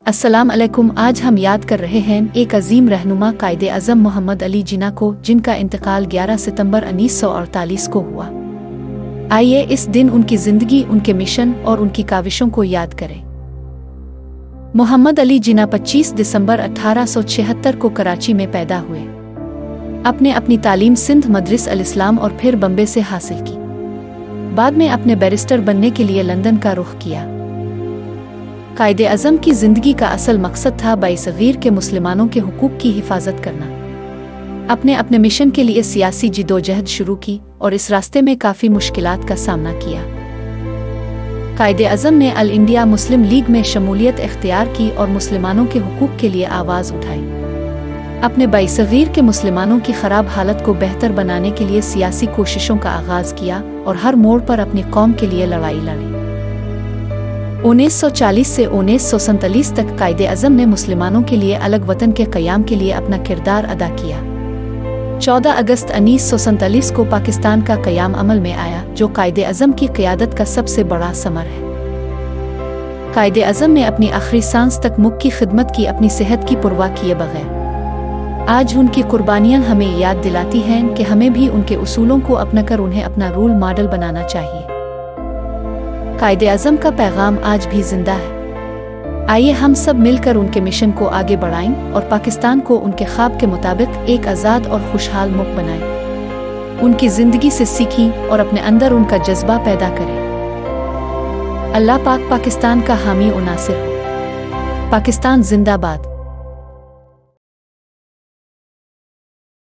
अस्सलाम अलैकुम। आज हम याद कर रहे हैं एक अजीम रहनुमा कायदे अज़म मोहम्मद अली जिन्ना को, जिनका इंतकाल 11 सितंबर 1948 को हुआ। आइए इस दिन उनकी ज़िंदगी, उनके मिशन और उनकी काविशों को याद करें। मोहम्मद अली जिन्ना 25 दिसंबर 1876 को कराची में पैदा हुए। आपने अपनी तालीम सिंध मदरिस अल इस्लाम और फिर बम्बे से हासिल की। बाद में अपने बैरिस्टर बनने के लिए लंदन का रुख किया। कायदे अज़म की ज़िंदगी का असल मकसद था बाइसगीर के मुसलमानों के हुकूक की हिफाजत करना। अपने अपने मिशन के लिए सियासी जिदोजहद शुरू की और इस रास्ते में काफ़ी मुश्किलात का सामना किया। कायदे अज़म ने अल इंडिया मुस्लिम लीग में शमूलियत इख्तियार की और मुसलमानों के हुकूक के लिए आवाज़ उठाई। अपने बाइसगीर के मुसलमानों की ख़राब हालत को बेहतर बनाने के लिए सियासी कोशिशों का आगाज़ किया और हर मोड़ पर अपनी कौम के लिए लड़ाई लड़ी। 1940 से 1947 तक कायदे अज़म ने मुसलमानों के लिए अलग वतन के क़याम के लिए अपना किरदार अदा किया। 14 अगस्त 1947 को पाकिस्तान का क़याम अमल में आया, जो कायदे अज़म की क़यादत का सबसे बड़ा समर है। कायदे अज़म ने अपनी आखिरी सांस तक मुल्क की खिदमत की, अपनी सेहत की परवाह किए बगैर। आज उनकी कुर्बानियाँ हमें याद दिलाती हैं कि हमें भी उनके उसूलों को अपनाकर उन्हें अपना रोल मॉडल बनाना चाहिए। कायदे अज़म का पैगाम आज भी जिंदा है। आइए हम सब मिलकर उनके मिशन को आगे बढ़ाएं और पाकिस्तान को उनके ख्वाब के मुताबिक एक आज़ाद और खुशहाल मुल्क बनाएं। उनकी ज़िंदगी से सीखें और अपने अंदर उनका जज्बा पैदा करें। अल्लाह पाक पाकिस्तान का हामी और नासिर हो। पाकिस्तान जिंदाबाद।